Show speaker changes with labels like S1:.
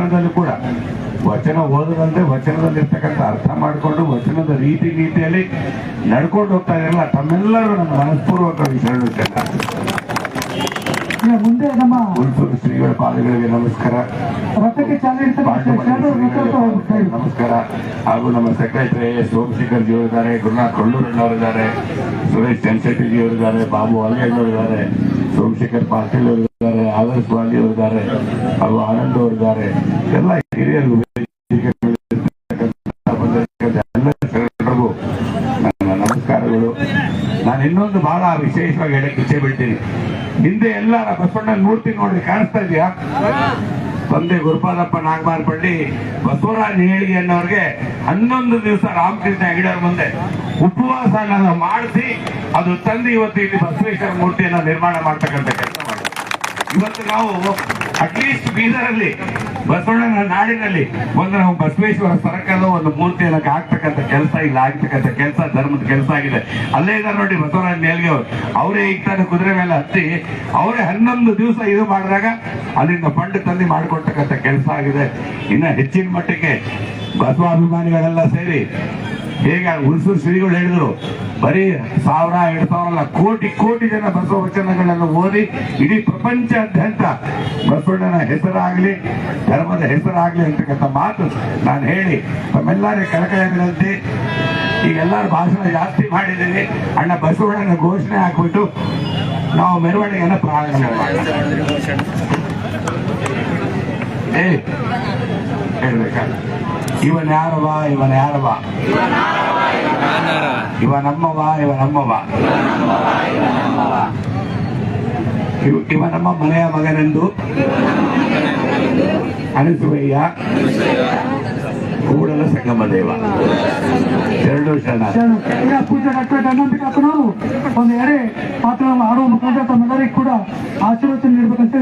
S1: ಜೀವನದಲ್ಲೂ ಕೂಡ ವಚನ ಓದದಂತೆ ವಚನದಲ್ಲಿರ್ತಕ್ಕಂಥ ಅರ್ಥ ಮಾಡಿಕೊಂಡು ವಚನದ ರೀತಿ ನೀತಿಯಲ್ಲಿ ನಡ್ಕೊಂಡು ಹೋಗ್ತಾ ಇರಲ್ಲ ತಮ್ಮೆಲ್ಲರೂ ನನ್ನ ಮನಸ್ಪೂರ್ವಕವಾಗಿ ಶರಣು
S2: ಮುಂದೆ ನಮ್ಮ
S1: ಹುಲ್ಸೂರು ಶ್ರೀಗಳ ಪಾದಗಳಿಗೆ ನಮಸ್ಕಾರ,
S2: ರಥಕ್ಕೆ ಚಾಲನೆ
S1: ನಮಸ್ಕಾರ. ಹಾಗೂ ನಮ್ಮ ಸೆಕ್ರೆಟರಿ ಸೋಮಶೇಖರ್ ಜಿ ಅವರಿದ್ದಾರೆ, ಗುರುನಾಥ್ ಕೊಳ್ಳೂರಣ್ಣವರಿದ್ದಾರೆ, ಸುರೇಶ್ ಚಂದ್ರಶೆಟ್ಟಿ ಜಿ ಅವರಿದ್ದಾರೆ, ಬಾಬು ಅವರಿದ್ದಾರೆ, ಸೋಮಶೇಖರ್ ಪಾಟೀಲ್ ಅವರಿದ್ದಾರೆ, ಆದರ್ಶ್ ವಾಲಿ ಅವರಿದ್ದಾರೆ, ಹಾಗೂ ಆನಂದ್ ಅವರಿದ್ದಾರೆ. ಎಲ್ಲ ಹಿರಿಯರು ಎಲ್ಲರಿಗೂ ನನ್ನ ನಮಸ್ಕಾರಗಳು. ನಾನು ಇನ್ನೊಂದು ಬಹಳ ವಿಶೇಷವಾಗಿ ಹೇಳಕ್ಕೆ ಇಚ್ಛೆ ಬಿಡ್ತೀನಿ. ಹಿಂದೆ ಎಲ್ಲರ ಬಸವಣ್ಣನ ಮೂರ್ತಿ ನೋಡ್ರಿ, ಕಾಣಿಸ್ತಾ ಇದೆಯಾ? ತಂದೆ ಗುರುಪಾದಪ್ಪ ನಾಗಮಾರಪಳ್ಳಿ ಬಸವರಾಜ ನೇಳಿಗೆ ಅನ್ನೋರ್ಗೆ 11 ದಿವಸ ರಾಮಕೃಷ್ಣ ಹೆಗಡೆಯವ್ರ ಮುಂದೆ ಉಪವಾಸ ಮಾಡಿಸಿ ಅದು ತಂದು ಇವತ್ತು ಇಲ್ಲಿ ಬಸವೇಶ್ವರ ಮೂರ್ತಿಯನ್ನ ನಿರ್ಮಾಣ ಮಾಡ್ತಕ್ಕಂಥ ಕೆಲಸ ಮಾಡಿ ಇವತ್ತು ನಾವು ಅಟ್ಲೀಸ್ಟ್ ಬೀದರಲ್ಲಿ ಬಸವಣ್ಣನ ನಾಡಿನಲ್ಲಿ ನಾವು ಬಸವೇಶ್ವರ ಸರ್ಕಲ್ ಒಂದು ಮೂರ್ತಿಯನ್ನು ಹಾಕ್ತಕ್ಕಂಥ ಕೆಲಸ ಇಲ್ಲ, ಆಗ್ತಕ್ಕಂಥ ಕೆಲಸ ಧರ್ಮದ ಕೆಲಸ ಆಗಿದೆ. ಅಲ್ಲೇ ಇದ್ದಾರೆ ನೋಡಿ ಬಸವರಾಜ ನೇಲ್ಗೆ ಅವರು, ಅವರೇ ಈಗ ತಾನೆ ಕುದುರೆ ಮೇಲೆ ಹತ್ತಿ ಅವರೇ 11 ದಿವಸ ಇದು ಮಾಡಿದಾಗ ಅಲ್ಲಿಂದ ಫಂಡ್ ತಂದು ಮಾಡಿಕೊಡ್ತಕ್ಕಂಥ ಕೆಲಸ ಆಗಿದೆ. ಇನ್ನ ಹೆಚ್ಚಿನ ಮಟ್ಟಕ್ಕೆ ಬಸವಾಭಿಮಾನಿಗಳೆಲ್ಲ ಸೇರಿ ಹೇಗೆ ಹುಲ್ಸೂರು ಶ್ರೀಗಳು ಹೇಳಿದ್ರು, ಬರೀ 1000 2000 ಅಲ್ಲ, ಕೋಟಿ ಕೋಟಿ ಜನ ಬಸವ ವಚನಗಳನ್ನು ಓದಿ ಇಡೀ ಪ್ರಪಂಚಾದ್ಯಂತ ಬಸವಣ್ಣನ ಹೆಸರಾಗ್ಲಿ ಧರ್ಮದ ಹೆಸರಾಗ್ಲಿ ಅಂತಕ್ಕಂಥ ಮಾತು ನಾನು ಹೇಳಿ ತಮ್ಮೆಲ್ಲರೇ ಕಳಕಳಿಯ ವಿನಂತಿ. ಈಗ ಎಲ್ಲರೂ ಭಾಷಣ ಜಾಸ್ತಿ ಮಾಡಿದ್ದೀವಿ, ಅಣ್ಣ ಬಸವಣ್ಣನ ಘೋಷಣೆ ಹಾಕ್ಬಿಟ್ಟು ನಾವು ಮೆರವಣಿಗೆಯನ್ನು ಪ್ರಾರಂಭ ಮಾಡೋಣ. ಹೇಳ್ಬೇಕ ಇವನ್ ಯಾರವ, ಇವನ್ ಯಾರವ, ಇವ ನಮ್ಮವ, ಇವ ನಮ್ಮವ, ಇವ ನಮ್ಮ ಮನೆಯ ಮಗನೆಂದು ಅನಿಸುವಯ್ಯ ಕೂಡಲ ಸಂಗಮ ದೇವ. 2 ಶರಣ.
S2: ಪೂಜೆ ಡಾಕ್ಟರ್ ಅನಂತಕಪ್ಪನವರು ಒಂದು ಎಡೆ ಪಾತ್ರವನ್ನು ಆಡುವ ಮುಖಾಂತರ ತಮ್ಮೆಲ್ಲರಿಗೂ ಕೂಡ ಆಶೀರ್ವಚನೆ ನೀಡಬೇಕಂತ